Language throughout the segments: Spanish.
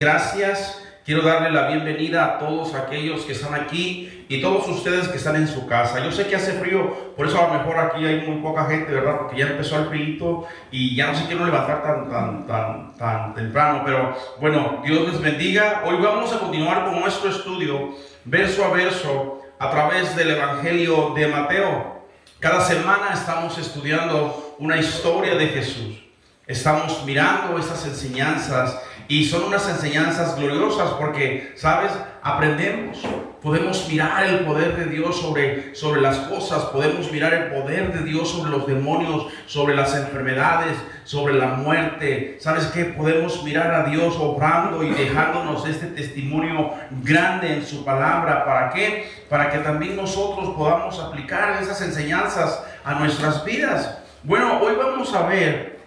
Gracias, quiero darle la bienvenida a todos aquellos que están aquí y todos ustedes que están en su casa. Yo sé que hace frío, por eso a lo mejor aquí hay muy poca gente, ¿verdad? Porque ya empezó el frío y ya no se quieren levantar tan temprano, pero bueno, Dios les bendiga. Hoy vamos a continuar con nuestro estudio verso a verso a través del Evangelio de Mateo. Cada semana estamos estudiando una historia de Jesús. Estamos mirando estas enseñanzas y son unas enseñanzas gloriosas porque, ¿sabes? Aprendemos, podemos mirar el poder de Dios sobre las cosas, podemos mirar el poder de Dios sobre los demonios, sobre las enfermedades, sobre la muerte. ¿Sabes qué? Podemos mirar a Dios obrando y dejándonos este testimonio grande en su palabra. ¿Para qué? Para que también nosotros podamos aplicar esas enseñanzas a nuestras vidas. Bueno, hoy vamos a ver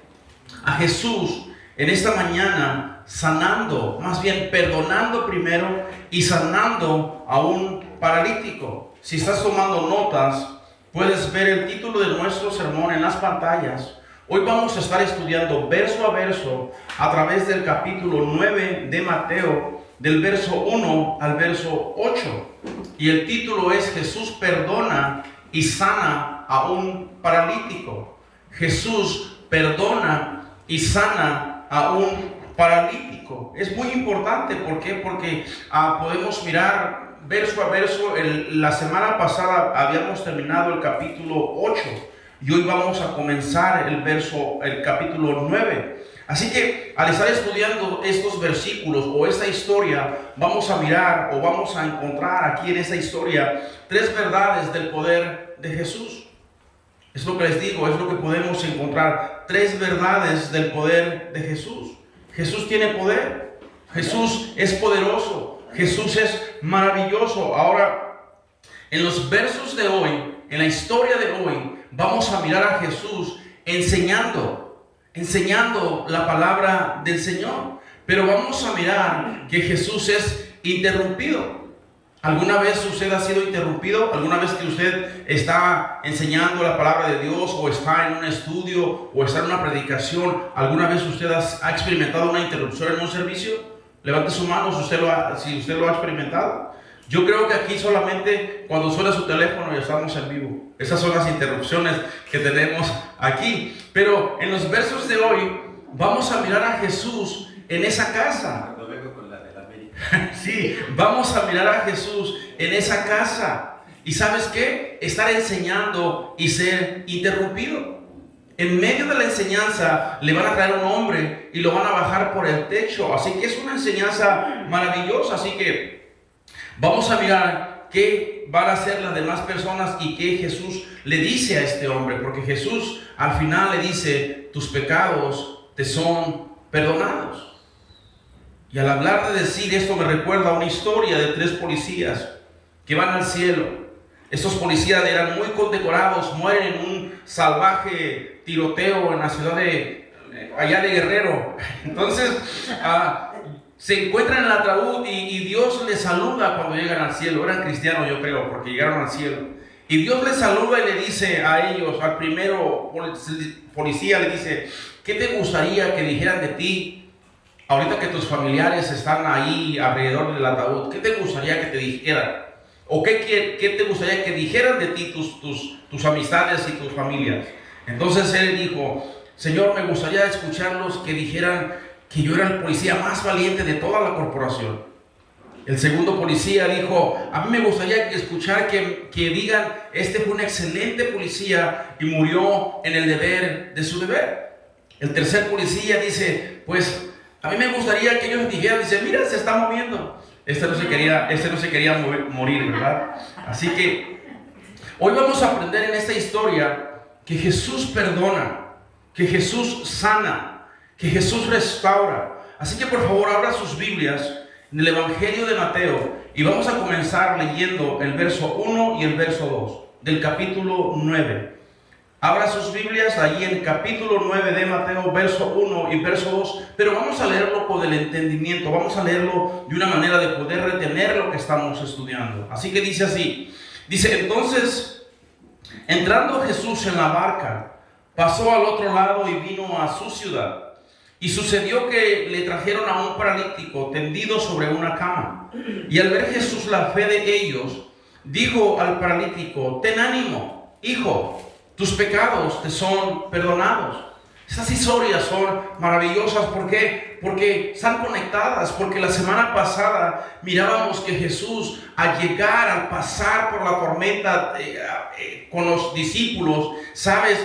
a Jesús en esta mañana sanando, más bien perdonando primero y sanando a un paralítico. Si estás tomando notas, puedes ver el título de nuestro sermón en las pantallas. Hoy vamos a estar estudiando verso a verso a través del capítulo 9 de Mateo, del verso 1 al verso 8. Y el título es Jesús perdona y sana a un paralítico. Jesús perdona y sana a un paralítico. Es muy importante. ¿Por qué? Porque podemos mirar verso a verso. La semana pasada habíamos terminado el capítulo 8 y hoy vamos a comenzar el capítulo 9. Así que al estar estudiando estos versículos o esta historia, vamos a mirar o vamos a encontrar aquí en esta historia tres verdades del poder de Jesús. Es lo que les digo, es lo que podemos encontrar. Tres verdades del poder de Jesús. Jesús tiene poder. Jesús es poderoso. Jesús es maravilloso. Ahora, en los versos de hoy, en la historia de hoy, vamos a mirar a Jesús enseñando la palabra del Señor. Pero vamos a mirar que Jesús es interrumpido. ¿Alguna vez usted ha sido interrumpido? ¿Alguna vez que usted está enseñando la palabra de Dios o está en un estudio o está en una predicación? ¿Alguna vez usted ha experimentado una interrupción en un servicio? Levante su mano si usted lo ha experimentado. Yo creo que aquí solamente cuando suena su teléfono ya estamos en vivo. Esas son las interrupciones que tenemos aquí. Pero en los versos de hoy vamos a mirar a Jesús en esa casa. Sí, vamos a mirar a Jesús en esa casa. ¿Y sabes qué? Estar enseñando y ser interrumpido. En medio de la enseñanza le van a traer un hombre y lo van a bajar por el techo. Así que es una enseñanza maravillosa. Así que vamos a mirar qué van a hacer las demás personas y qué Jesús le dice a este hombre. Porque Jesús al final le dice: tus pecados te son perdonados. Y al hablar de decir esto me recuerda a una historia de tres policías que van al cielo. Estos policías eran muy condecorados, mueren en un salvaje tiroteo en la ciudad allá de Guerrero. Entonces se encuentran en el ataúd y Dios les saluda cuando llegan al cielo. Eran cristianos, yo creo, porque llegaron al cielo. Y Dios les saluda y le dice a ellos, al primero policía le dice: ¿qué te gustaría que dijeran de ti ahorita que tus familiares están ahí alrededor del ataúd? ¿Qué te gustaría que te dijeran? ¿O qué te gustaría que dijeran de ti tus amistades y tus familias? Entonces él dijo: Señor, me gustaría escucharlos que dijeran que yo era el policía más valiente de toda la corporación. El segundo policía dijo: a mí me gustaría escuchar que digan: este fue un excelente policía y murió en el deber de su deber. El tercer policía dice: pues a mí me gustaría que ellos dijeran, dice: mira, se está moviendo. Este no se quería morir, ¿verdad? Así que hoy vamos a aprender en esta historia que Jesús perdona, que Jesús sana, que Jesús restaura. Así que por favor abra sus Biblias en el Evangelio de Mateo y vamos a comenzar leyendo el verso 1 y el verso 2 del capítulo 9. Abra sus Biblias ahí en el capítulo 9 de Mateo, verso 1 y verso 2, pero vamos a leerlo con el entendimiento, vamos a leerlo de una manera de poder retener lo que estamos estudiando. Así que dice así, dice: entonces, entrando Jesús en la barca, pasó al otro lado y vino a su ciudad. Y sucedió que le trajeron a un paralítico tendido sobre una cama. Y al ver Jesús la fe de ellos, dijo al paralítico: ten ánimo, hijo, tus pecados te son perdonados. Estas historias son maravillosas. ¿Por qué? Porque están conectadas. Porque la semana pasada mirábamos que Jesús, al llegar, al pasar por la tormenta con los discípulos, ¿sabes?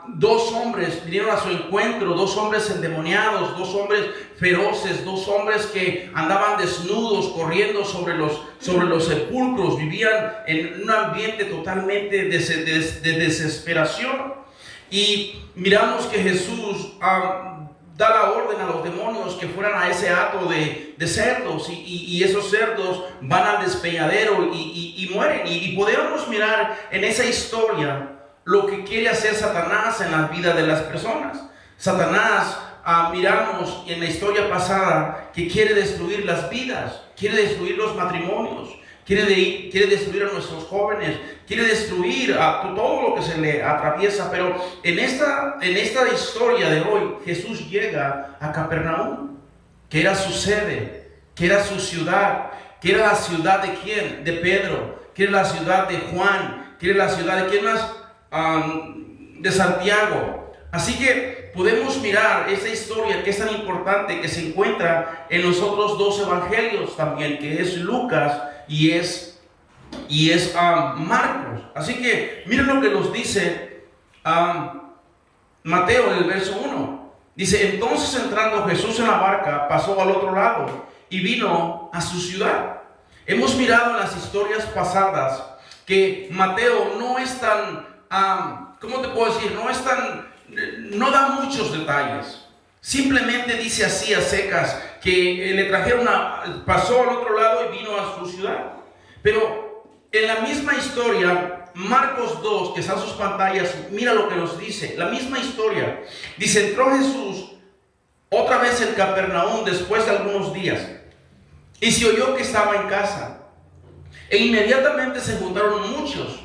Dos hombres vinieron a su encuentro, dos hombres endemoniados, dos hombres feroces, dos hombres que andaban desnudos, corriendo sobre los sepulcros, vivían en un ambiente totalmente de desesperación. Y miramos que Jesús da la orden a los demonios que fueran a ese hato de cerdos, y esos cerdos van al despeñadero y mueren. Y podemos mirar en esa historia lo que quiere hacer Satanás en la vida de las personas. Satanás, miramos en la historia pasada, que quiere destruir las vidas, quiere destruir los matrimonios, quiere destruir a nuestros jóvenes, quiere destruir a todo lo que se le atraviesa. Pero en esta historia de hoy, Jesús llega a Capernaum, que era su sede, que era su ciudad, que era la ciudad de ¿quién? De Pedro, que era la ciudad de Juan, que era la ciudad de ¿quién más? De Santiago. Así que podemos mirar esa historia que es tan importante, que se encuentra en los otros dos evangelios también, que es Lucas y es Marcos. Así que miren lo que nos dice Mateo en el verso 1. Dice: entonces, entrando Jesús en la barca, pasó al otro lado y vino a su ciudad. Hemos mirado en las historias pasadas que Mateo no es tan, ¿cómo te puedo decir? No da muchos detalles. Simplemente dice así a secas que le trajeron pasó al otro lado y vino a su ciudad. Pero en la misma historia, Marcos 2, que está en sus pantallas, mira lo que nos dice. La misma historia. Dice: entró Jesús otra vez en Capernaum después de algunos días, y se oyó que estaba en casa. E inmediatamente se juntaron muchos,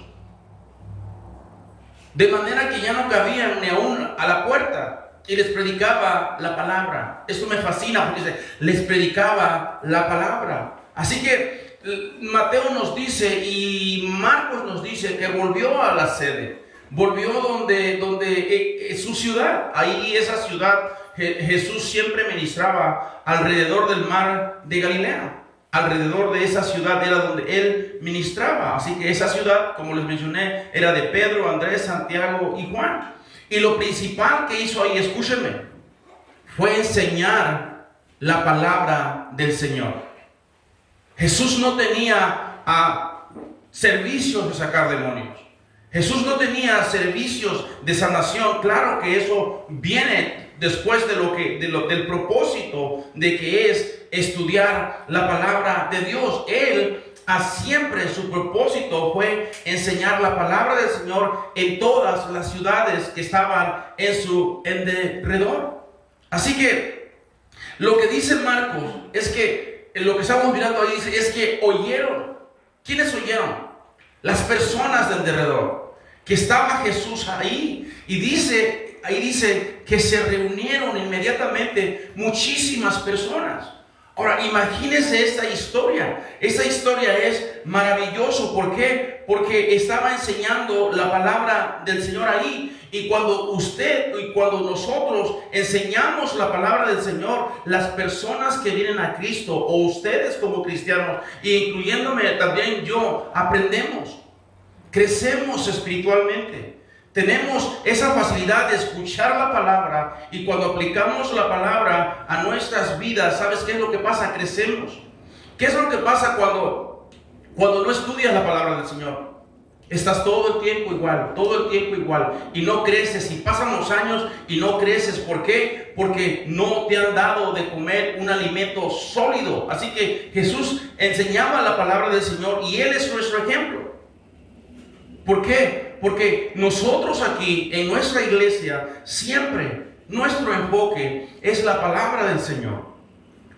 de manera que ya no cabían ni aún a la puerta, y les predicaba la palabra. Esto me fascina, porque dice, les predicaba la palabra. Así que Mateo nos dice y Marcos nos dice que volvió a la sede, volvió donde su ciudad. Ahí, esa ciudad, Jesús siempre ministraba alrededor del mar de Galilea. Alrededor de esa ciudad era donde él ministraba. Así que esa ciudad, como les mencioné, era de Pedro, Andrés, Santiago y Juan. Y lo principal que hizo ahí, escúchenme, fue enseñar la palabra del Señor. Jesús no tenía servicios de sacar demonios. Jesús no tenía servicios de sanación. Claro que eso viene después del propósito de que es estudiar la palabra de Dios. Él siempre su propósito fue enseñar la palabra del Señor en todas las ciudades que estaban en su derredor. Así que lo que dice Marcos es que lo que estamos mirando ahí es que oyeron. ¿Quiénes oyeron? Las personas del derredor, que estaba Jesús ahí. Y ahí dice que se reunieron inmediatamente muchísimas personas. Ahora, imagínense esta historia. Esta historia es maravillosa. ¿Por qué? Porque estaba enseñando la palabra del Señor ahí. Y cuando nosotros enseñamos la palabra del Señor, las personas que vienen a Cristo, o ustedes como cristianos, incluyéndome también yo, aprendemos, crecemos espiritualmente. Tenemos esa facilidad de escuchar la palabra, y cuando aplicamos la palabra a nuestras vidas, ¿sabes qué es lo que pasa? Crecemos. ¿Qué es lo que pasa cuando no estudias la palabra del Señor? Estás todo el tiempo igual, y no creces, y pasan los años y no creces. ¿Por qué? Porque no te han dado de comer un alimento sólido. Así que Jesús enseñaba la palabra del Señor, y Él es nuestro ejemplo. ¿Por qué? Porque nosotros aquí en nuestra iglesia siempre nuestro enfoque es la palabra del Señor.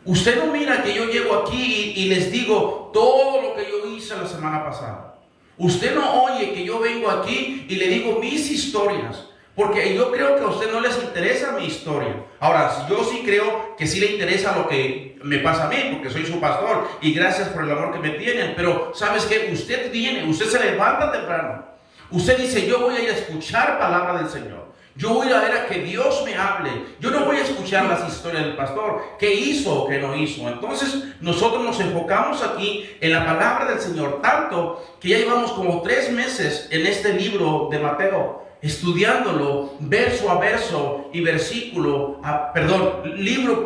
Usted no mira que yo llego aquí y les digo todo lo que yo hice la semana pasada. Usted no oye que yo vengo aquí y le digo mis historias. Porque yo creo que a usted no les interesa mi historia. Ahora, yo sí creo que sí le interesa lo que me pasa a mí, porque soy su pastor, y gracias por el amor que me tienen. Pero, ¿sabes qué? Usted viene, usted se levanta temprano. Usted dice, yo voy a ir a escuchar palabra del Señor. Yo voy a ir a ver a que Dios me hable. Yo no voy a escuchar las historias del pastor, qué hizo o qué no hizo. Entonces nosotros nos enfocamos aquí en la palabra del Señor, tanto que ya llevamos como 3 meses en este libro de Mateo, estudiándolo verso a verso y libro,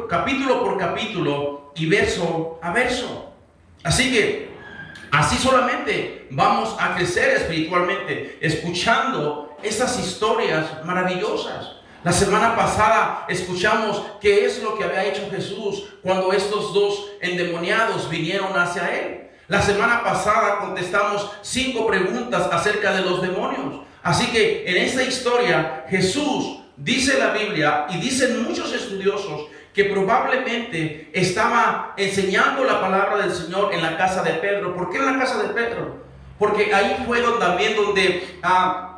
capítulo por capítulo y verso a verso. Así que así solamente vamos a crecer espiritualmente, escuchando estas historias maravillosas. La semana pasada escuchamos qué es lo que había hecho Jesús cuando estos 2 endemoniados vinieron hacia Él. La semana pasada contestamos 5 preguntas acerca de los demonios. Así que en esta historia Jesús, dice la Biblia y dicen muchos estudiosos, que probablemente estaba enseñando la palabra del Señor en la casa de Pedro. ¿Por qué en la casa de Pedro? Porque ahí fue también donde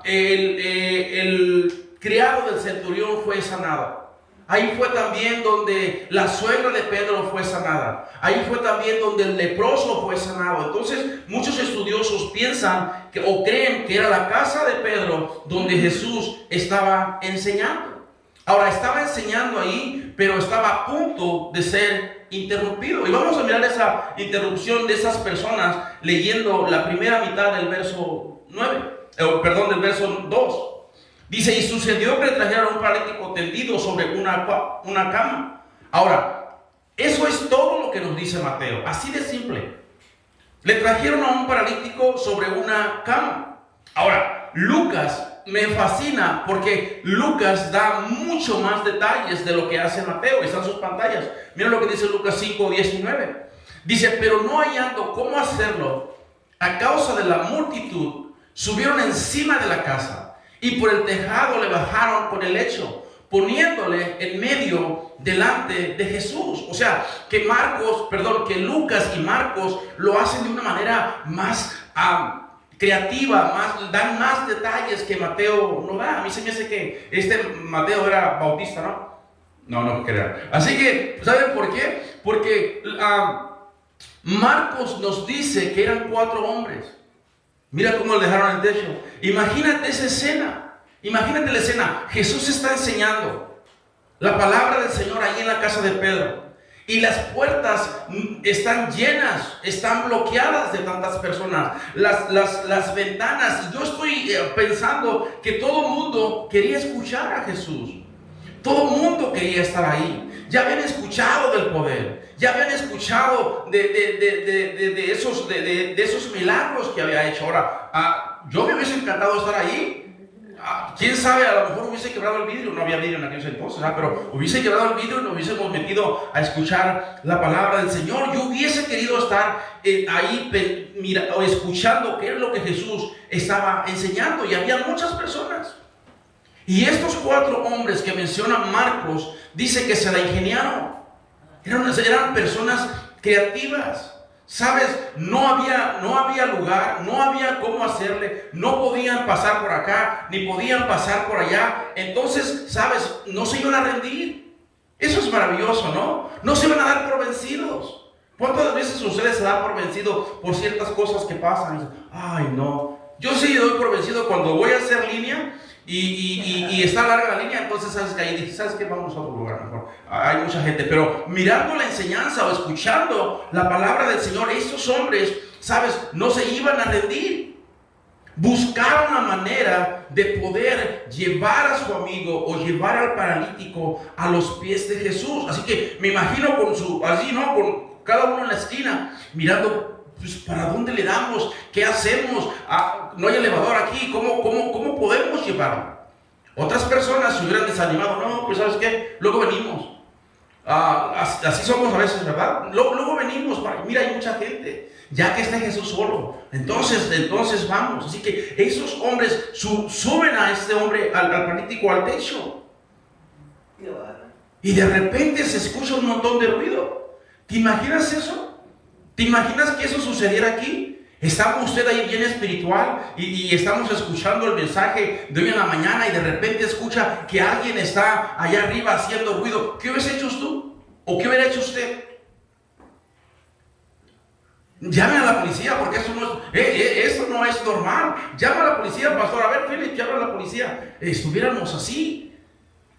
el criado del centurión fue sanado. Ahí fue también donde la suegra de Pedro fue sanada. Ahí fue también donde el leproso fue sanado. Entonces muchos estudiosos piensan o creen que era la casa de Pedro donde Jesús estaba enseñando. Ahora, estaba enseñando ahí, pero estaba a punto de ser interrumpido. Y vamos a mirar esa interrupción de esas personas leyendo la primera mitad del verso 9, del verso 2. Dice, y sucedió que le trajeron a un paralítico tendido sobre una cama. Ahora, eso es todo lo que nos dice Mateo, así de simple. Le trajeron a un paralítico sobre una cama. Ahora, Lucas me fascina porque Lucas da mucho más detalles de lo que hace Mateo. Están sus pantallas. Miren lo que dice Lucas 5:19. Dice, pero no hallando cómo hacerlo, a causa de la multitud, subieron encima de la casa y por el tejado le bajaron con el lecho, poniéndole en medio delante de Jesús. O sea, que Lucas y Marcos lo hacen de una manera más creativa, dan más detalles que Mateo no da. A mí se me hace que Mateo era bautista, ¿no? No creo. Así que, ¿saben por qué? Porque Marcos nos dice que eran 4 hombres. Mira cómo le dejaron el techo. Imagínate esa escena. Imagínate la escena. Jesús está enseñando la palabra del Señor ahí en la casa de Pedro. Y las puertas están llenas, están bloqueadas de tantas personas. Las ventanas. Yo estoy pensando que todo el mundo quería escuchar a Jesús. Todo el mundo quería estar ahí. Ya habían escuchado del poder. Ya habían escuchado de esos milagros que había hecho. Ahora, yo me hubiese encantado estar ahí. Quién sabe, a lo mejor hubiese quebrado el vidrio. No había vidrio en aquellos entonces, pero hubiese quebrado el vidrio y nos hubiésemos metido a escuchar la palabra del Señor. Yo hubiese querido estar ahí escuchando qué es lo que Jesús estaba enseñando. Y había muchas personas. Y estos 4 hombres que menciona Marcos, dice que se la ingeniaron. Eran personas creativas. ¿Sabes? No había lugar, no había cómo hacerle, no podían pasar por acá, ni podían pasar por allá. Entonces, ¿sabes? No se iban a rendir. Eso es maravilloso, ¿no? No se iban a dar por vencidos. ¿Cuántas veces ustedes se dan por vencido por ciertas cosas que pasan? Ay, no. Yo sí doy por vencido cuando voy a hacer línea y está larga la línea, entonces sabes que ahí dices, ¿sabes qué? Vamos a otro lugar mejor. Hay mucha gente, pero mirando la enseñanza o escuchando la palabra del Señor, estos hombres, ¿sabes? No se iban a rendir. Buscaron la manera de poder llevar a su amigo o llevar al paralítico a los pies de Jesús. Así que me imagino con cada uno en la esquina, mirando. Pues, ¿para dónde le damos? ¿Qué hacemos? No hay elevador aquí. ¿Cómo podemos llevarlo? Otras personas se hubieran desanimado. No, pues ¿sabes qué? Luego venimos. Así somos a veces, ¿verdad? Luego venimos. Mira, hay mucha gente. Ya que está Jesús solo. Entonces vamos. Así que esos hombres suben a este hombre, al paralítico, al techo. Y de repente se escucha un montón de ruido. ¿Te imaginas eso? ¿Te imaginas que eso sucediera aquí? ¿Está usted ahí bien espiritual y estamos escuchando el mensaje de hoy en la mañana y de repente escucha que alguien está allá arriba haciendo ruido? ¿Qué hubiese hecho tú? ¿O qué hubiera hecho usted? Llame a la policía, porque eso no es normal. Llama a la policía, pastor. A ver, Philip, llama a la policía. Estuviéramos así.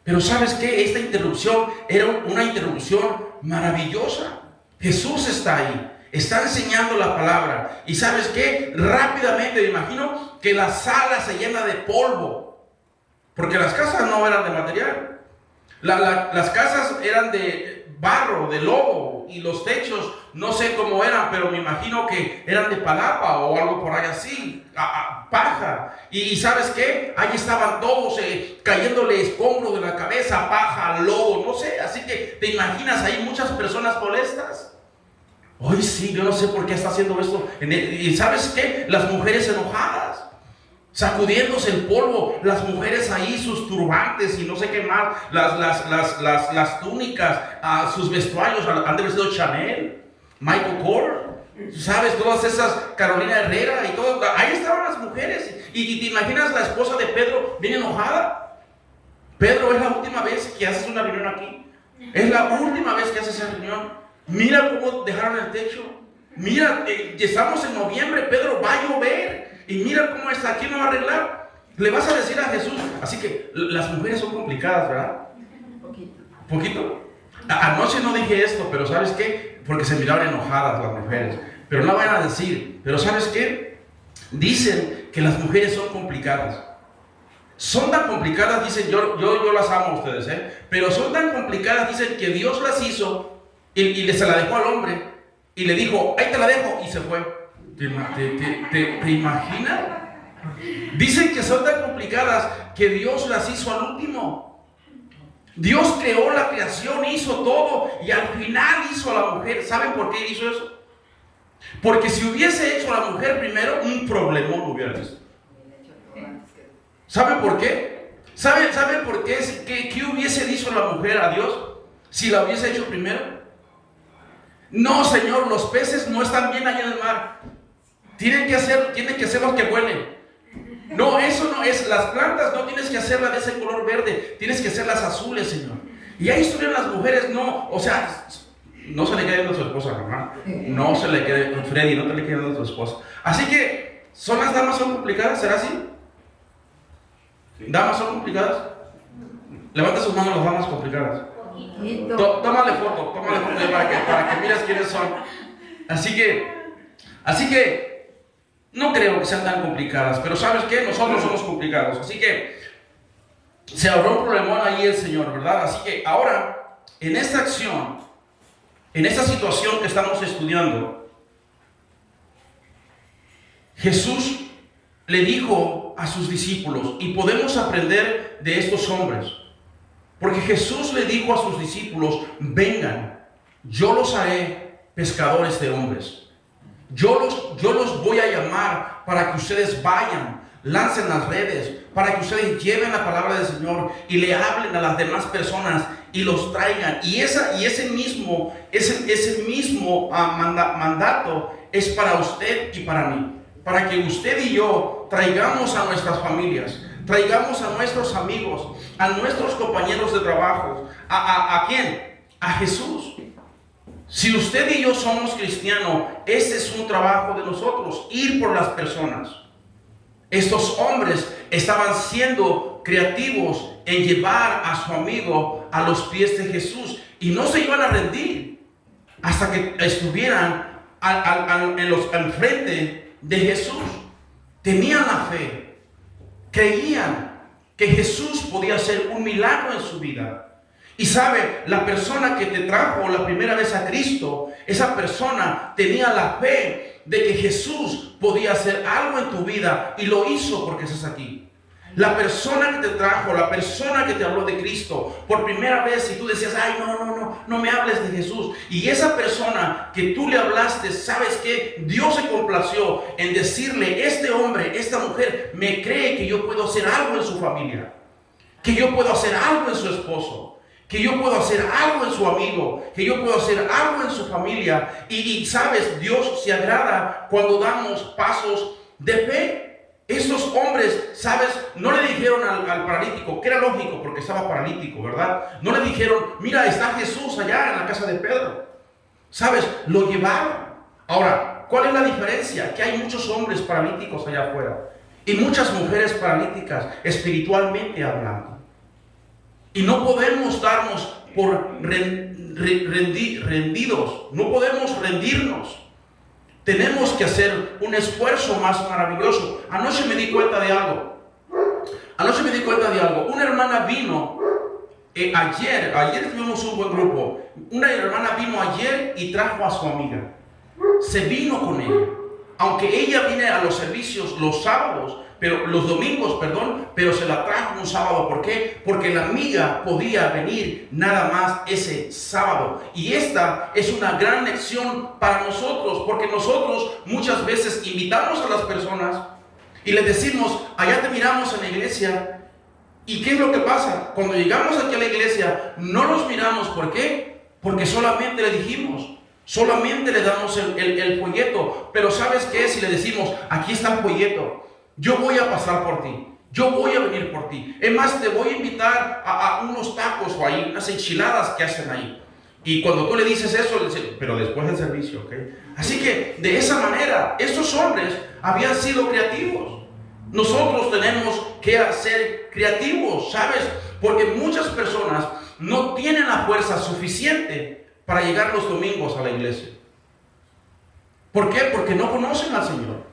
Pero ¿sabes qué? Esta interrupción era una interrupción maravillosa. Jesús está ahí. Está enseñando la palabra. Y ¿sabes qué? Rápidamente me imagino que la sala se llena de polvo. Porque las casas no eran de material. Las casas eran de barro, de lodo. Y los techos, no sé cómo eran, pero me imagino que eran de palapa o algo por ahí así. Paja. Y ¿sabes qué? Ahí estaban todos cayéndole escombros de la cabeza, paja, lodo, no sé. Así que te imaginas ahí muchas personas molestas. Hoy sí, yo no sé por qué está haciendo esto. Y ¿sabes qué? Las mujeres enojadas, sacudiéndose el polvo. Las mujeres ahí, sus turbantes y no sé qué más. Las túnicas, sus vestuarios han de haber sido Chanel, Michael Kors. ¿Sabes? Todas esas, Carolina Herrera y todo. Ahí estaban las mujeres. Y te imaginas la esposa de Pedro bien enojada. Pedro, es la última vez que haces una reunión aquí. Es la última vez que haces esa reunión. Mira cómo dejaron el techo. Mira, estamos en noviembre, Pedro, va a llover. Y mira cómo está, ¿quién lo va a arreglar? Le vas a decir a Jesús. Así que las mujeres son complicadas, ¿verdad? Poquito. Anoche no dije esto, pero ¿sabes qué? Porque se miraban enojadas las mujeres. Pero no van a decir. Pero ¿sabes qué? Dicen que las mujeres son complicadas. Son tan complicadas, dicen, yo las amo a ustedes, pero son tan complicadas, dicen, que Dios las hizo y se la dejó al hombre y le dijo, ahí te la dejo, y se fue. ¿Te imaginas? Dicen que son tan complicadas que Dios las hizo al último. Dios creó la creación, hizo todo y al final hizo a la mujer. ¿Saben por qué hizo eso? Porque si hubiese hecho a la mujer primero, un problemón hubiera visto. ¿Saben por qué? ¿Saben por qué? ¿Qué hubiese dicho la mujer a Dios si la hubiese hecho primero? No, Señor, los peces no están bien allá en el mar. Tienen que ser los que vuelen. No, eso no es. Las plantas no tienes que hacerlas de ese color verde. Tienes que hacerlas azules, Señor. Y ahí estuvieron las mujeres, no. O sea, no se le quede viendo a su esposa, hermano. No se le quede, Freddy, no te le quede viendo a tu esposa. Así que, ¿son las damas son complicadas? ¿Será así? ¿Damas son complicadas? Levanta sus manos las damas complicadas. Tómale foto para que mires quiénes son. Así que no creo que sean tan complicadas, pero ¿sabes qué? Nosotros somos complicados. Así que se ahorró un problemón ahí el Señor, ¿verdad? Así que ahora, en esta acción, en esta situación que estamos estudiando, Jesús le dijo a sus discípulos, y podemos aprender de estos hombres, porque Jesús le dijo a sus discípulos, vengan, yo los haré pescadores de hombres. Yo los voy a llamar para que ustedes vayan, lancen las redes, para que ustedes lleven la palabra del Señor y le hablen a las demás personas y los traigan. Y ese mismo mandato es para usted y para mí. Para que usted y yo traigamos a nuestras familias, traigamos a nuestros amigos, a nuestros compañeros de trabajo. ¿A quién? A Jesús. Si usted y yo somos cristianos, este es un trabajo de nosotros, ir por las personas. Estos hombres estaban siendo creativos en llevar a su amigo a los pies de Jesús y no se iban a rendir hasta que estuvieran al frente de Jesús. Tenían la fe, creían que Jesús podía hacer un milagro en su vida. Y sabe, la persona que te trajo la primera vez a Cristo, esa persona tenía la fe de que Jesús podía hacer algo en tu vida y lo hizo porque estás aquí. La persona que te trajo, la persona que te habló de Cristo por primera vez y tú decías, ay, no me hables de Jesús. Y esa persona que tú le hablaste, ¿sabes qué? Dios se complació en decirle, este hombre, esta mujer me cree que yo puedo hacer algo en su familia, que yo puedo hacer algo en su esposo. que yo puedo hacer algo en su amigo, que yo puedo hacer algo en su familia. Y sabes, Dios se agrada cuando damos pasos de fe. Estos hombres, sabes, no le dijeron al paralítico, que era lógico porque estaba paralítico, ¿verdad? No le dijeron, mira, está Jesús allá en la casa de Pedro. Sabes, lo llevaron. Ahora, ¿cuál es la diferencia? Que hay muchos hombres paralíticos allá afuera y muchas mujeres paralíticas, espiritualmente hablando. Y no podemos darnos por rendidos, no podemos rendirnos. Tenemos que hacer un esfuerzo más maravilloso. Anoche me di cuenta de algo. Una hermana vino ayer tuvimos un buen grupo. Una hermana vino ayer y trajo a su amiga. Se vino con ella. Aunque ella viene a los servicios los sábados, los domingos, pero se la trajo un sábado. ¿Por qué? Porque la amiga podía venir nada más ese sábado. Y esta es una gran lección para nosotros, porque nosotros muchas veces invitamos a las personas y les decimos, allá te miramos en la iglesia. ¿Y qué es lo que pasa? Cuando llegamos aquí a la iglesia, no los miramos. ¿Por qué? Porque solamente le dijimos. Solamente le damos el folleto. Pero ¿sabes qué? Si le decimos, aquí está el folleto, yo voy a pasar por ti, yo voy a venir por ti. Es más, te voy a invitar a unos tacos o ahí, unas enchiladas que hacen ahí. Y cuando tú le dices eso, le dices, pero después del servicio, ¿ok? Así que de esa manera, estos hombres habían sido creativos. Nosotros tenemos que ser creativos, ¿sabes? Porque muchas personas no tienen la fuerza suficiente para llegar los domingos a la iglesia. ¿Por qué? Porque no conocen al Señor.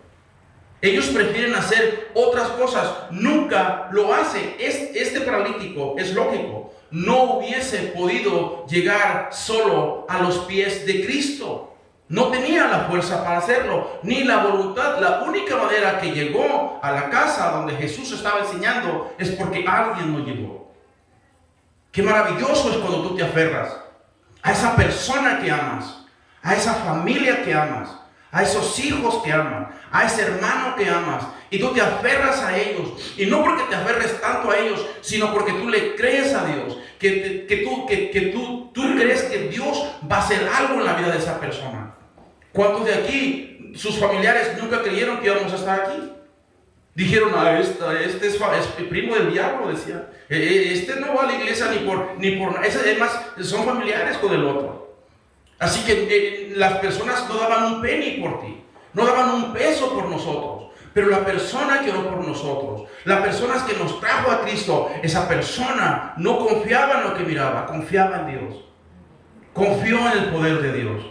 Ellos prefieren hacer otras cosas. Nunca lo hace. Este paralítico, es lógico, no hubiese podido llegar solo a los pies de Cristo. No tenía la fuerza para hacerlo, ni la voluntad. La única manera que llegó a la casa donde Jesús estaba enseñando es porque alguien lo llevó. Qué maravilloso es cuando tú te aferras a esa persona que amas, a esa familia que amas, a esos hijos que aman, a ese hermano que amas, y tú te aferras a ellos. Y no porque te aferres tanto a ellos, sino porque tú le crees a Dios, que tú crees que Dios va a hacer algo en la vida de esa persona. ¿Cuántos de aquí, sus familiares nunca creyeron que íbamos a estar aquí? Dijeron, este es primo del diablo, decía. Este no va a la iglesia ni por además son familiares con el otro. Así que las personas no daban un penny por ti, no daban un peso por nosotros. Pero la persona que oró por nosotros, la persona que nos trajo a Cristo, esa persona no confiaba en lo que miraba, confiaba en Dios. Confió en el poder de Dios.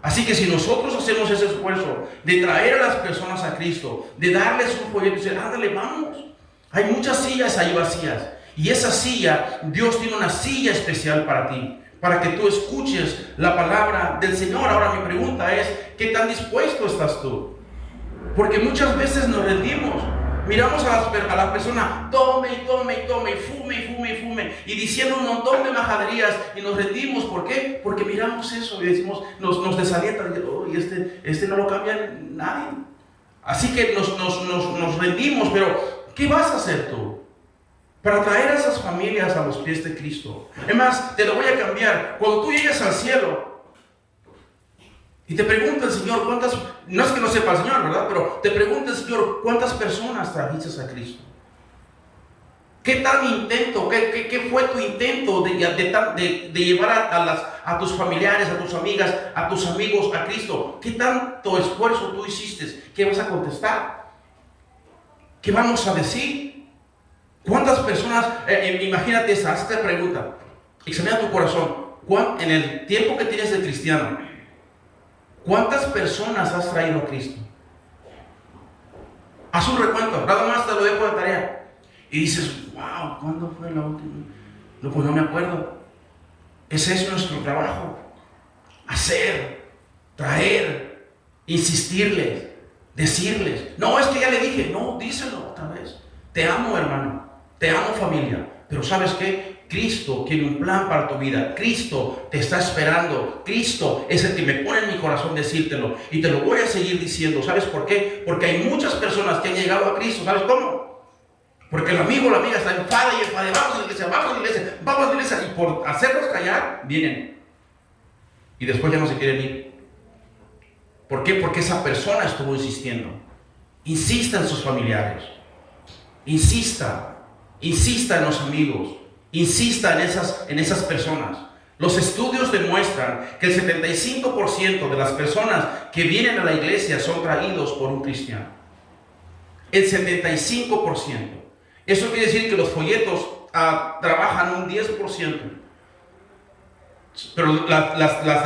Así que si nosotros hacemos ese esfuerzo de traer a las personas a Cristo, de darles un folleto y decir, ándale, vamos. Hay muchas sillas ahí vacías. Y esa silla, Dios tiene una silla especial para ti, para que tú escuches la palabra del Señor. Ahora mi pregunta es, ¿qué tan dispuesto estás tú? Porque muchas veces nos rendimos. Miramos a la persona, tome y tome y tome, y fume y fume y fume, y diciendo un montón de majaderías, y nos rendimos. ¿Por qué? Porque miramos eso y decimos, nos desalienta, y este no lo cambia nadie. Así que nos rendimos. Pero ¿qué vas a hacer tú para traer a esas familias a los pies de Cristo? Es más, te lo voy a cambiar. Cuando tú llegues al cielo y te pregunta el Señor cuántas, no es que no sepa el Señor, ¿verdad? Pero te pregunta el Señor cuántas personas trajiste a Cristo. ¿Qué tal intento? ¿Qué fue tu intento de llevar a tus familiares, a tus amigas, a tus amigos a Cristo? ¿Qué tanto esfuerzo tú hiciste? ¿Qué vas a contestar? ¿Qué vamos a decir? ¿Cuántas personas? Imagínate esta pregunta. Examina tu corazón. En el tiempo que tienes de cristiano, ¿cuántas personas has traído a Cristo? Haz un recuento, nada más te lo dejo de tarea. Y dices, wow, ¿cuándo fue la última? No, pues no me acuerdo. Ese es nuestro trabajo. Hacer, traer, insistirles, decirles. No, es que ya le dije. No, díselo otra vez. Te amo, hermano. Te amo, familia. Pero ¿sabes qué? Cristo tiene un plan para tu vida. Cristo te está esperando. Cristo es el que me pone en mi corazón decírtelo. Y te lo voy a seguir diciendo. ¿Sabes por qué? Porque hay muchas personas que han llegado a Cristo. ¿Sabes cómo? Porque el amigo o la amiga está enfada y enfada. Vamos a la iglesia, vamos a la iglesia, vamos a la iglesia. Y por hacerlos callar, vienen. Y después ya no se quieren ir. ¿Por qué? Porque esa persona estuvo insistiendo. Insista en sus familiares. Insista en los amigos. Insista en esas personas. Los estudios demuestran que el 75% de las personas que vienen a la iglesia son traídos por un cristiano. El 75%. Eso quiere decir que los folletos trabajan un 10%. Pero las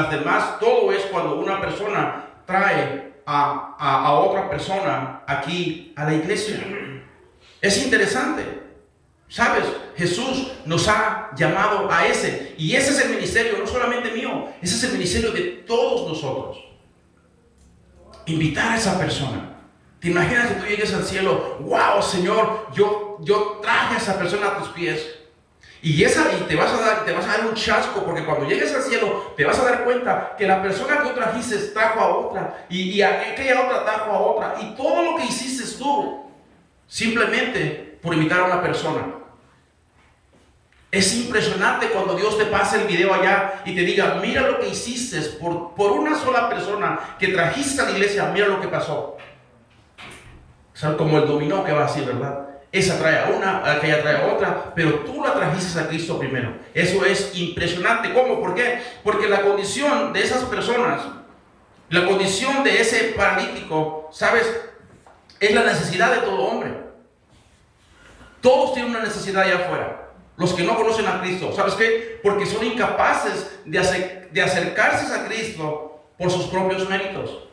demás, todo es cuando una persona trae a otra persona aquí a la iglesia. Es interesante. ¿Sabes? Jesús nos ha llamado a ese. Y ese es el ministerio, no solamente mío. Ese es el ministerio de todos nosotros. Invitar a esa persona. ¿Te imaginas que tú llegues al cielo? ¡Wow, Señor! Yo traje a esa persona a tus pies. Y te vas a dar un chasco, porque cuando llegues al cielo te vas a dar cuenta que la persona que tú trajiste trajo a otra, y aquella otra trajo a otra, y todo lo que hiciste tú, simplemente por invitar a una persona. Es impresionante cuando Dios te pasa el video allá y te diga, mira lo que hiciste por una sola persona que trajiste a la iglesia, mira lo que pasó. O sea, como el dominó que va así, ¿verdad? Esa trae a una, aquella trae a otra, pero tú la trajiste a Cristo primero. Eso es impresionante. ¿Cómo? ¿Por qué? Porque la condición de esas personas, la condición de ese paralítico, ¿sabes? Es la necesidad de todo hombre. Todos tienen una necesidad allá afuera. Los que no conocen a Cristo, ¿sabes qué? Porque son incapaces de acercarse a Cristo por sus propios méritos.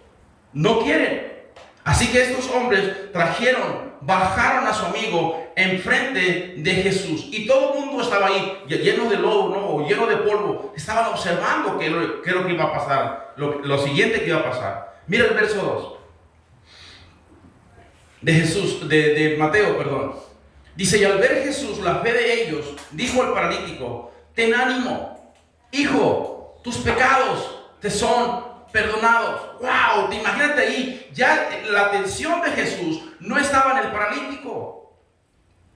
No quieren. Así que estos hombres bajaron a su amigo enfrente de Jesús. Y todo el mundo estaba ahí, lleno de lodo, ¿no? O lleno de polvo. Estaban observando qué es lo que iba a pasar. Lo siguiente que iba a pasar. Mira el verso 2. De Jesús, de Mateo, perdón. Dice, y al ver Jesús la fe de ellos, dijo al paralítico, ten ánimo, hijo, tus pecados te son perdonados. ¡Wow! Imagínate ahí, ya la atención de Jesús no estaba en el paralítico.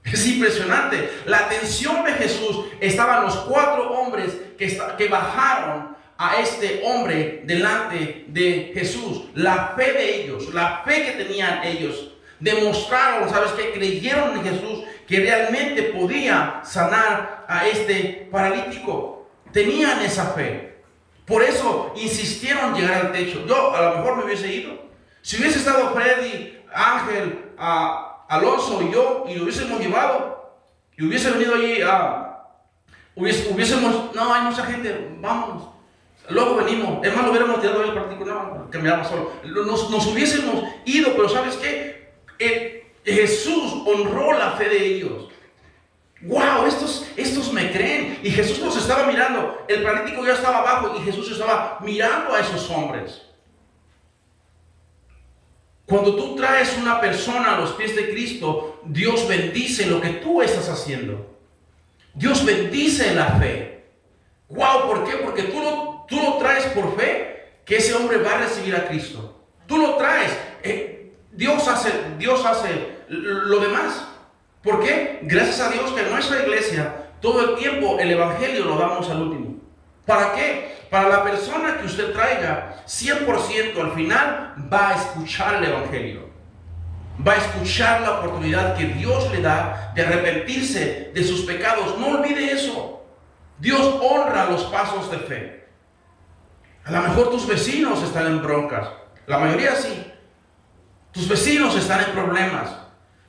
Es impresionante. La atención de Jesús estaba en los 4 hombres que bajaron a este hombre delante de Jesús. La fe de ellos, la fe que tenían ellos, demostraron, ¿sabes qué? Creyeron en Jesús, que realmente podía sanar a este paralítico. Tenían esa fe. Por eso insistieron en llegar al techo. Yo a lo mejor me hubiese ido. Si hubiese estado Freddy, Ángel, Alonso y yo, y lo hubiésemos llevado, y hubiese venido allí no, hay mucha gente, vámonos. Luego venimos, es más, lo hubiéramos tirado ahí el particular, no, caminamos solo. Nos hubiésemos ido, pero ¿sabes qué? Jesús honró la fe de ellos. ¡Wow! Estos me creen. Y Jesús los estaba mirando. El paralítico ya estaba abajo y Jesús estaba mirando a esos hombres. Cuando tú traes una persona a los pies de Cristo, Dios bendice lo que tú estás haciendo. Dios bendice la fe. ¡Wow! ¿Por qué? Porque tú lo traes por fe, que ese hombre va a recibir a Cristo. Tú lo traes. Dios hace lo demás. ¿Por qué? Gracias a Dios que en nuestra iglesia todo el tiempo el evangelio lo damos al último. ¿Para qué? Para la persona que usted traiga, 100% al final va a escuchar el evangelio. Va a escuchar la oportunidad que Dios le da de arrepentirse de sus pecados. No olvide eso. Dios honra los pasos de fe. A lo mejor tus vecinos están en broncas. La mayoría sí. Tus vecinos están en problemas.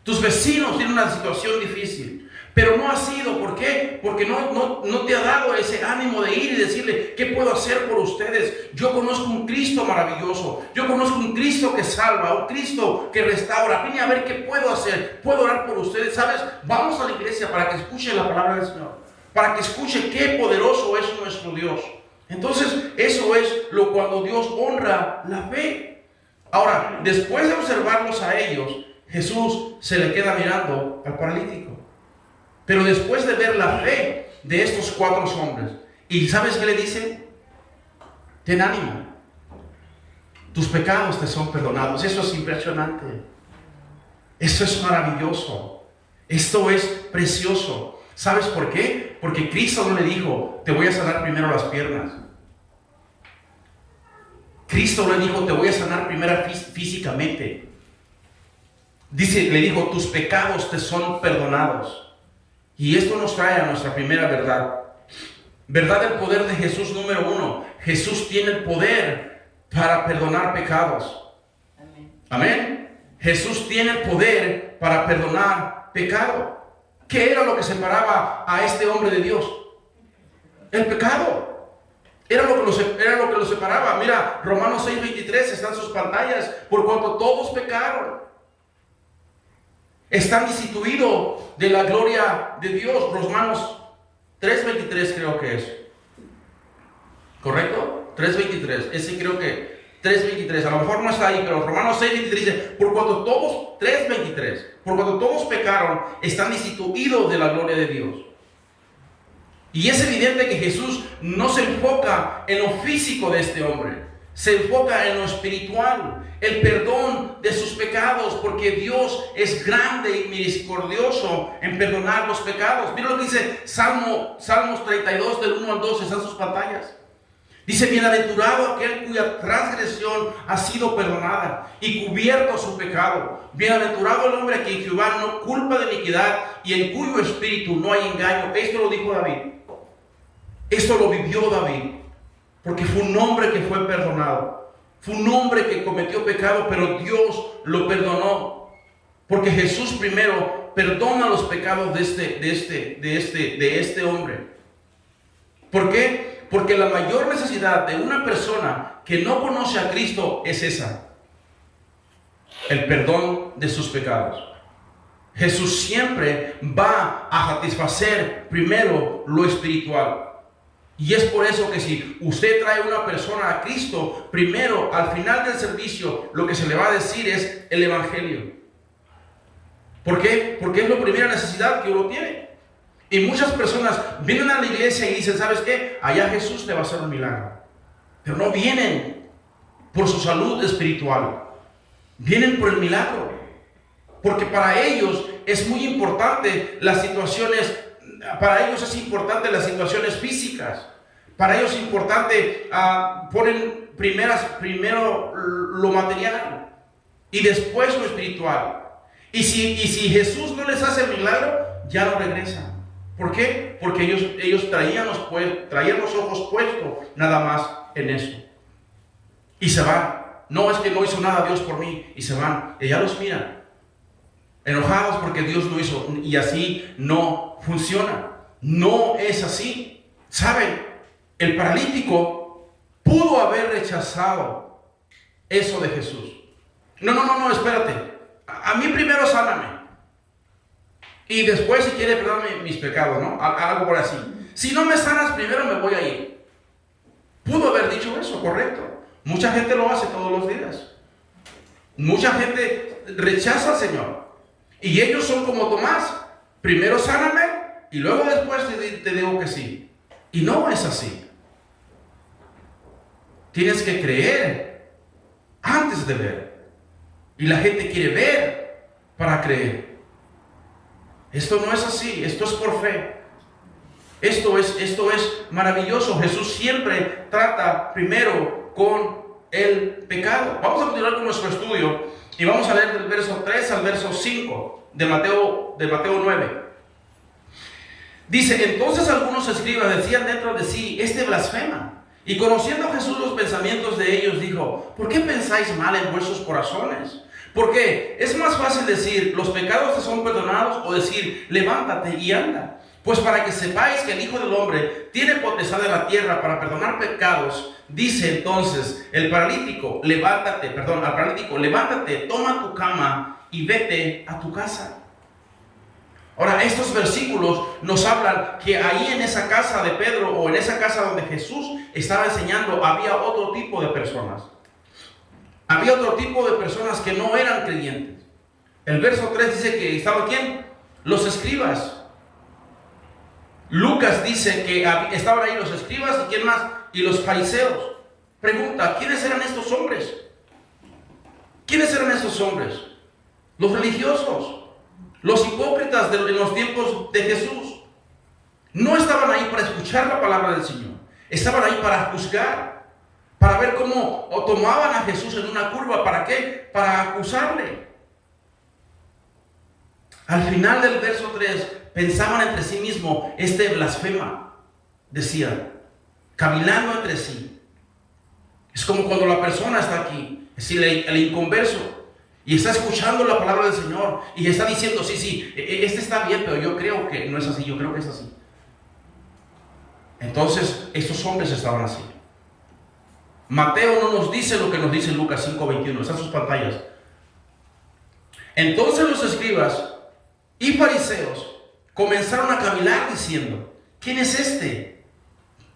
Tus vecinos tienen una situación difícil. Pero no ha sido, ¿por qué? Porque no te ha dado ese ánimo de ir y decirle, ¿qué puedo hacer por ustedes? Yo conozco un Cristo maravilloso. Yo conozco un Cristo que salva, un Cristo que restaura. Vine a ver qué puedo hacer. Puedo orar por ustedes, ¿sabes? Vamos a la iglesia para que escuche la palabra del Señor. Para que escuche qué poderoso es nuestro Dios. Entonces, eso es cuando Dios honra la fe. Ahora, después de observarlos a ellos, Jesús se le queda mirando al paralítico. Pero después de ver la fe de estos 4 hombres, ¿y sabes qué le dice? Ten ánimo. Tus pecados te son perdonados. Eso es impresionante. Eso es maravilloso. Esto es precioso. ¿Sabes por qué? Porque Cristo no le dijo, te voy a sanar primero las piernas. Cristo le dijo, te voy a sanar primero físicamente. Dice, le dijo, tus pecados te son perdonados. Y esto nos trae a nuestra primera verdad. Verdad del poder de Jesús número 1. Jesús tiene el poder para perdonar pecados. Amén. Jesús tiene el poder para perdonar pecado. ¿Qué era lo que separaba a este hombre de Dios? El pecado. Era lo que lo separaba. Mira, Romanos 6:23 está en sus pantallas. Por cuanto todos pecaron, están destituidos de la gloria de Dios. Romanos 3:23 creo que es. ¿Correcto? 3:23. Ese creo que 3:23. A lo mejor no está ahí, pero Romanos 6:23 dice, por cuanto todos, 3:23, por cuanto todos pecaron, están destituidos de la gloria de Dios. Y es evidente que Jesús no se enfoca en lo físico de este hombre, se enfoca en lo espiritual, el perdón de sus pecados, porque Dios es grande y misericordioso en perdonar los pecados. Mira lo que dice Salmos 32 del 1 al 2, están sus pantallas. Dice, bienaventurado aquel cuya transgresión ha sido perdonada y cubierto su pecado. Bienaventurado el hombre a quien Jehová no culpa de iniquidad y en cuyo espíritu no hay engaño. Esto lo dijo David. Esto lo vivió David. Porque fue un hombre que fue perdonado. Fue un hombre que cometió pecado, pero Dios lo perdonó. Porque Jesús primero perdona los pecados de este hombre. ¿Por qué? Porque la mayor necesidad de una persona que no conoce a Cristo es esa: el perdón de sus pecados. Jesús siempre va a satisfacer primero lo espiritual. Y es por eso que si usted trae una persona a Cristo, primero, al final del servicio, lo que se le va a decir es el Evangelio. ¿Por qué? Porque es la primera necesidad que uno tiene. Y muchas personas vienen a la iglesia y dicen, ¿sabes qué? Allá Jesús te va a hacer un milagro. Pero no vienen por su salud espiritual. Vienen por el milagro. Porque para ellos es muy importante las situaciones. Para ellos es importante las situaciones físicas. Para ellos es importante, ponen primero lo material y después lo espiritual. Y si Jesús no les hace el milagro, ya no regresan. ¿Por qué? Porque ellos traían los ojos puestos nada más en eso. Y se van. No, es que no hizo nada Dios por mí. Y se van. Y ya los miran enojados porque Dios no hizo. Y así no funciona. No es así. ¿Saben? El paralítico pudo haber rechazado eso de Jesús. No, espérate. A mí primero sáname. Y después, si quiere, perdóname mis pecados, ¿no? Algo por así. Si no me sanas primero, me voy a ir. Pudo haber dicho eso, correcto. Mucha gente lo hace todos los días. Mucha gente rechaza al Señor. Y ellos son como Tomás. Primero sáname y luego después te digo que sí. Y no es así. Tienes que creer antes de ver. Y la gente quiere ver para creer. Esto no es así, esto es por fe. Esto es maravilloso. Jesús siempre trata primero con el pecado. Vamos a continuar con nuestro estudio y vamos a leer del verso 3 al verso 5 de Mateo 9. Dice, entonces algunos escribas decían dentro de sí, este blasfema. Y conociendo Jesús los pensamientos de ellos, dijo, ¿por qué pensáis mal en vuestros corazones? Porque es más fácil decir, los pecados te son perdonados, o decir, levántate y anda. Pues para que sepáis que el Hijo del Hombre tiene potestad en la tierra para perdonar pecados, dice entonces al paralítico, levántate, toma tu cama y vete a tu casa. Ahora, estos versículos nos hablan que ahí en esa casa de Pedro, o en esa casa donde Jesús estaba enseñando, había otro tipo de personas. Había otro tipo de personas que no eran creyentes. El verso 3 dice que estaban ¿quién? Los escribas. Lucas dice que estaban ahí los escribas y ¿quién más? Y los fariseos. Pregunta, ¿quiénes eran estos hombres? ¿Quiénes eran estos hombres? Los religiosos. Los hipócritas en los tiempos de Jesús no estaban ahí para escuchar la palabra del Señor. Estaban ahí para juzgar, para ver cómo tomaban a Jesús en una curva. ¿Para qué? Para acusarle. Al final del verso 3, pensaban entre sí mismos, este blasfema, decían, cavilando entre sí. Es como cuando la persona está aquí, es decir, el inconverso, y está escuchando la palabra del Señor, y está diciendo, sí, este está bien, pero yo creo que no es así, yo creo que es así. Entonces, estos hombres estaban así. Mateo no nos dice lo que nos dice Lucas 5:21, está en sus pantallas. Entonces los escribas y fariseos comenzaron a cavilar diciendo, ¿quién es este?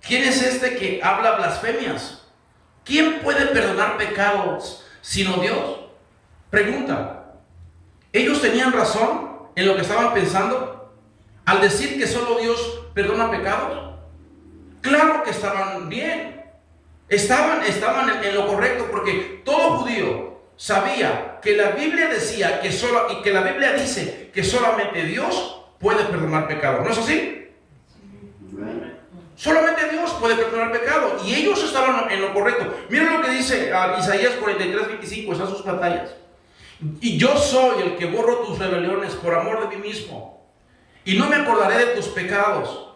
¿Quién es este que habla blasfemias? ¿Quién puede perdonar pecados sino Dios? Pregunta. ¿Ellos tenían razón en lo que estaban pensando al decir que solo Dios perdona pecados? Claro que estaban bien. Estaban en lo correcto, porque todo judío sabía que la Biblia decía que la Biblia dice que solamente Dios puede perdonar pecados. ¿No es así? Solamente Dios puede perdonar pecado. Y ellos estaban en lo correcto. Miren lo que dice Isaías 43:25. Están sus pantallas. Y yo soy el que borro tus rebeliones por amor de mí mismo, y no me acordaré de tus pecados.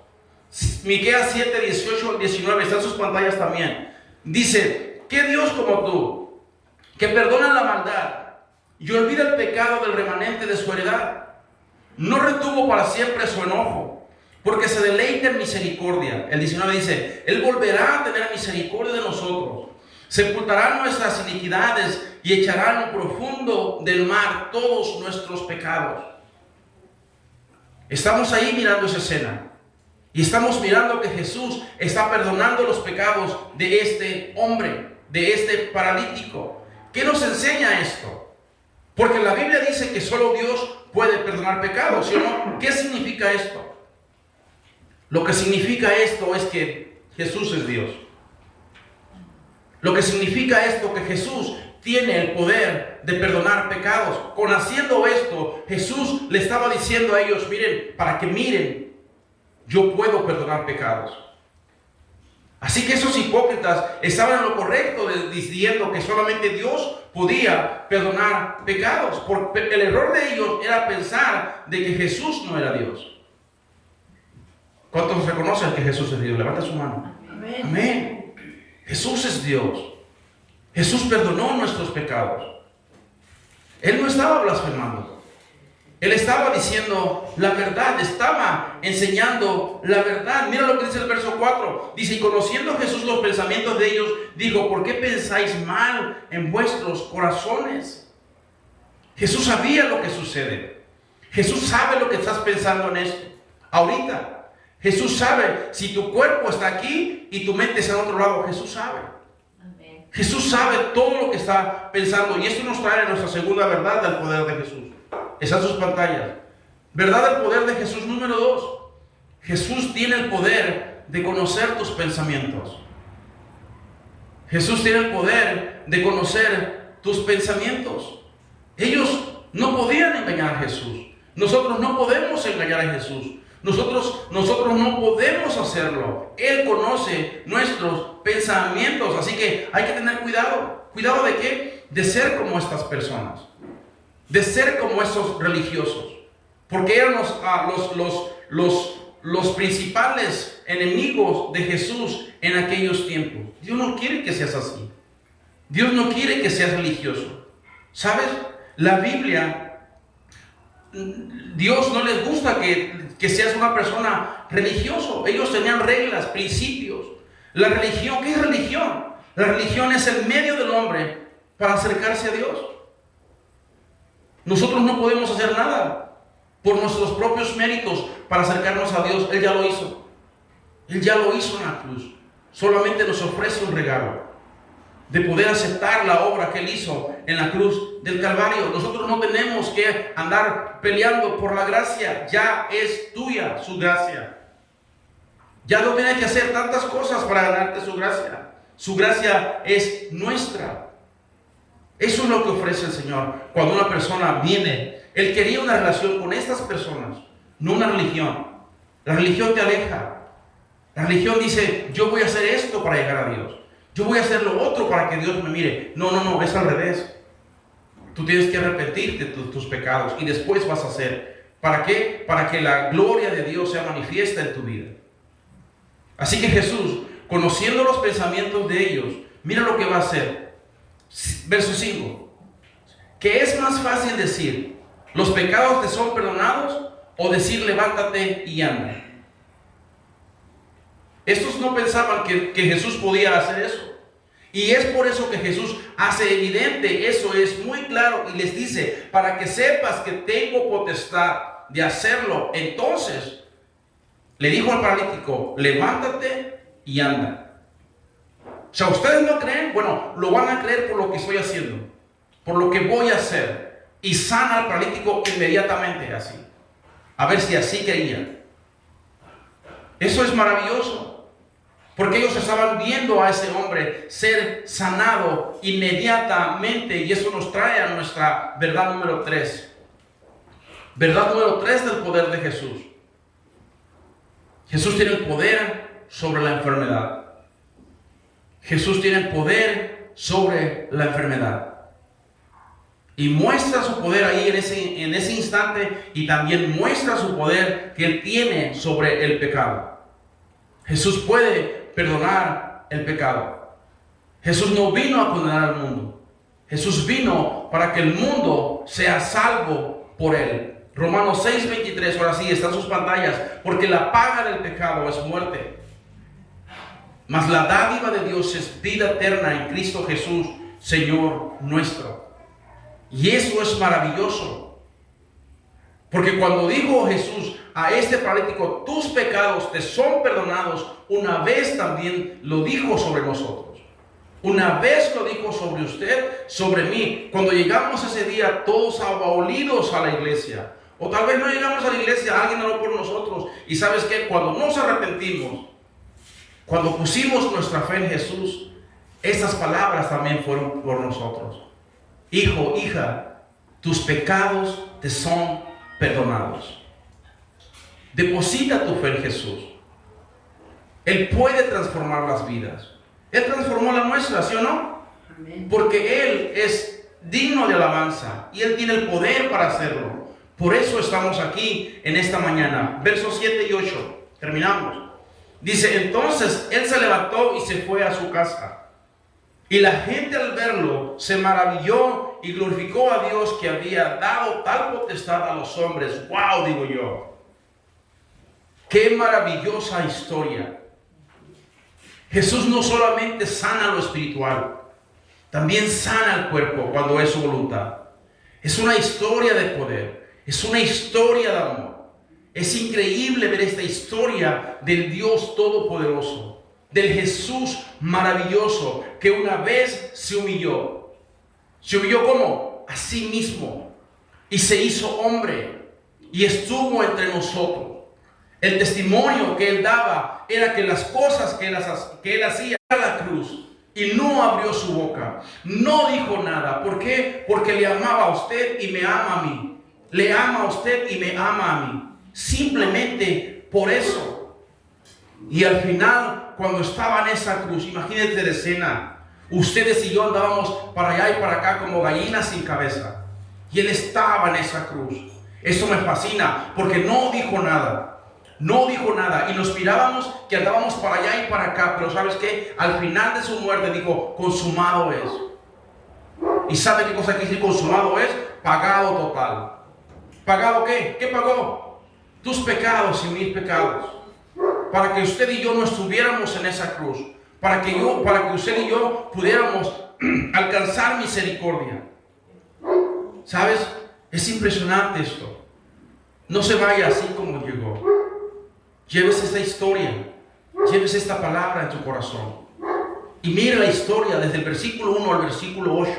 Miqueas 7:18-19. Están sus pantallas también. Dice, ¿qué Dios como tú, que perdona la maldad y olvida el pecado del remanente de su heredad? No retuvo para siempre su enojo, porque se deleita en misericordia. El 19 dice, Él volverá a tener misericordia de nosotros, sepultará nuestras iniquidades y echará en lo profundo del mar todos nuestros pecados. Estamos ahí mirando esa escena. Y estamos mirando que Jesús está perdonando los pecados de este hombre, de este paralítico. ¿Qué nos enseña esto? Porque la Biblia dice que solo Dios puede perdonar pecados, ¿sí o no? ¿Qué significa esto? Lo que significa esto es que Jesús es Dios. Lo que significa esto, que Jesús tiene el poder de perdonar pecados. Con haciendo esto, Jesús le estaba diciendo a ellos, miren, para que miren, yo puedo perdonar pecados. Así que esos hipócritas estaban en lo correcto diciendo que solamente Dios podía perdonar pecados. Porque el error de ellos era pensar de que Jesús no era Dios. ¿Cuántos reconocen que Jesús es Dios? Levanta su mano. Amén. Amén. Jesús es Dios. Jesús perdonó nuestros pecados. Él no estaba blasfemando. Él estaba diciendo la verdad, estaba enseñando la verdad. Mira lo que dice el verso 4. Dice, y conociendo Jesús los pensamientos de ellos, dijo, ¿por qué pensáis mal en vuestros corazones? Jesús sabía lo que sucede. Jesús sabe lo que estás pensando en esto ahorita. Jesús sabe si tu cuerpo está aquí y tu mente está en otro lado. Jesús sabe. Amén. Jesús sabe todo lo que está pensando. Y esto nos trae a nuestra segunda verdad del poder de Jesús. Está en sus pantallas. Verdad del poder de Jesús número 2. Jesús tiene el poder de conocer tus pensamientos. Jesús tiene el poder de conocer tus pensamientos. Ellos no podían engañar a Jesús. Nosotros no podemos engañar a Jesús. Nosotros no podemos hacerlo. Él conoce nuestros pensamientos. Así que hay que tener cuidado. ¿Cuidado de qué? De ser como estas personas. De ser como estos religiosos. Porque eran los principales enemigos de Jesús en aquellos tiempos. Dios no quiere que seas así. Dios no quiere que seas religioso. ¿Sabes? La Biblia, Dios no les gusta que seas una persona religioso. Ellos tenían reglas, principios. La religión, ¿qué es religión? La religión es el medio del hombre para acercarse a Dios. Nosotros no podemos hacer nada por nuestros propios méritos para acercarnos a Dios. Él ya lo hizo. Él ya lo hizo en la cruz. Solamente nos ofrece un regalo de poder aceptar la obra que Él hizo en la cruz del Calvario. Nosotros no tenemos que andar peleando por la gracia. Ya es tuya su gracia. Ya no tienes que hacer tantas cosas para ganarte su gracia. Su gracia es nuestra. Eso es lo que ofrece el Señor. Cuando una persona viene Él quería una relación con estas personas, no una religión. La religión te aleja. La religión dice, yo voy a hacer esto para llegar a Dios. Yo voy a hacer lo otro para que Dios me mire. No, es al revés. Tú tienes que arrepentirte de tus pecados y después vas a hacer. ¿Para qué? Para que la gloria de Dios sea manifiesta en tu vida. Así que Jesús, conociendo los pensamientos de ellos, mira lo que va a hacer. Verso 5. ¿Qué es más fácil decir? ¿Los pecados te son perdonados? O decir, levántate y anda. Estos no pensaban que Jesús podía hacer eso. Y es por eso que Jesús hace evidente, eso es muy claro, y les dice, para que sepas que tengo potestad de hacerlo. Entonces, le dijo al paralítico, levántate y anda. O sea, ¿ustedes no creen? Bueno, lo van a creer por lo que estoy haciendo, por lo que voy a hacer. Y sana al paralítico inmediatamente así. A ver si así creían. Eso es maravilloso. Porque ellos estaban viendo a ese hombre ser sanado inmediatamente. Y eso nos trae a nuestra verdad número 3. Verdad número 3 del poder de Jesús. Jesús tiene el poder sobre la enfermedad. Jesús tiene el poder sobre la enfermedad. Y muestra su poder ahí en ese instante, y también muestra su poder que Él tiene sobre el pecado. Jesús puede perdonar el pecado. Jesús no vino a condenar al mundo. Jesús vino para que el mundo sea salvo por Él. Romanos 6:23, ahora sí, están sus pantallas. Porque la paga del pecado es muerte, mas la dádiva de Dios es vida eterna en Cristo Jesús, Señor nuestro. Y eso es maravilloso. Porque cuando dijo Jesús a este paralítico, tus pecados te son perdonados, una vez también lo dijo sobre nosotros. Una vez lo dijo sobre usted, sobre mí. Cuando llegamos ese día todos abolidos a la iglesia. O tal vez no llegamos a la iglesia, alguien oró por nosotros. Y ¿sabes qué? Cuando nos arrepentimos, cuando pusimos nuestra fe en Jesús, esas palabras también fueron por nosotros. Hijo, hija, tus pecados te son perdonados. Deposita tu fe en Jesús. Él puede transformar las vidas. Él transformó la nuestra, ¿sí o no? Amén. Porque Él es digno de alabanza y Él tiene el poder para hacerlo. Por eso estamos aquí en esta mañana. Versos 7 y 8. Terminamos. Dice, entonces Él se levantó y se fue a su casa. Y la gente al verlo se maravilló y glorificó a Dios que había dado tal potestad a los hombres. ¡Wow! Digo yo. ¡Qué maravillosa historia! Jesús no solamente sana lo espiritual, también sana el cuerpo cuando es su voluntad. Es una historia de poder, es una historia de amor. Es increíble ver esta historia del Dios Todopoderoso. Del Jesús maravilloso que una vez se humilló. ¿Se humilló cómo? A sí mismo. Y se hizo hombre. Y estuvo entre nosotros. El testimonio que Él daba era que las cosas que Él hacía a la cruz. Y no abrió su boca. No dijo nada. ¿Por qué? Porque le amaba a usted y me ama a mí. Le ama a usted y me ama a mí. Simplemente por eso. Y al final, cuando estaba en esa cruz, imagínense la escena. Ustedes y yo andábamos para allá y para acá como gallinas sin cabeza. Y Él estaba en esa cruz. Eso me fascina porque no dijo nada. No dijo nada. Y nos mirábamos que andábamos para allá y para acá. Pero ¿sabes qué? Al final de su muerte dijo, consumado es. ¿Y sabe qué cosa quiere decir consumado es? Pagado total. ¿Pagado qué? ¿Qué pagó? Tus pecados y mis pecados. Para que usted y yo no estuviéramos en esa cruz. Para que usted y yo pudiéramos alcanzar misericordia. ¿Sabes? Es impresionante esto. No se vaya así como llegó. Lleves esta historia. Lleves esta palabra en tu corazón. Y mire la historia desde el versículo 1 al versículo 8.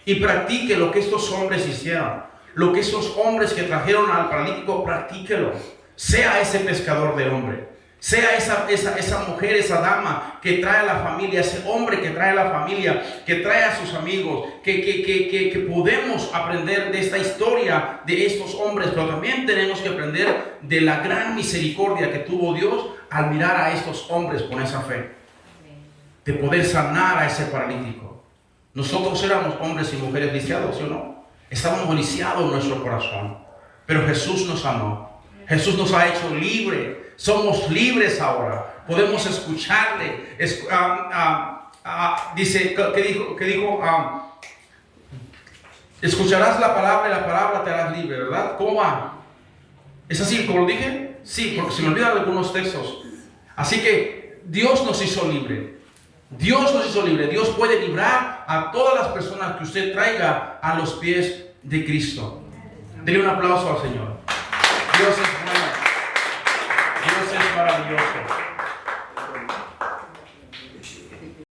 Y practique lo que estos hombres hicieron. Lo que esos hombres que trajeron al paralítico, practíquelo. Sea ese pescador de hombre. Sea esa mujer, esa dama que trae a la familia, ese hombre que trae a la familia, que trae a sus amigos, que podemos aprender de esta historia de estos hombres, pero también tenemos que aprender de la gran misericordia que tuvo Dios al mirar a estos hombres con esa fe, de poder sanar a ese paralítico. Nosotros éramos hombres y mujeres lisiados, ¿sí o no? Estábamos lisiados en nuestro corazón, pero Jesús nos amó. Jesús nos ha hecho libres. Somos libres ahora. Podemos escucharle. Dice, ¿qué dijo? Escucharás la palabra y la palabra te harás libre, ¿verdad? ¿Cómo va? ¿Es así como lo dije? Sí, porque se me olvidan algunos textos. Así que Dios nos hizo libre. Dios nos hizo libre. Dios puede librar a todas las personas que usted traiga a los pies de Cristo. Dele un aplauso al Señor.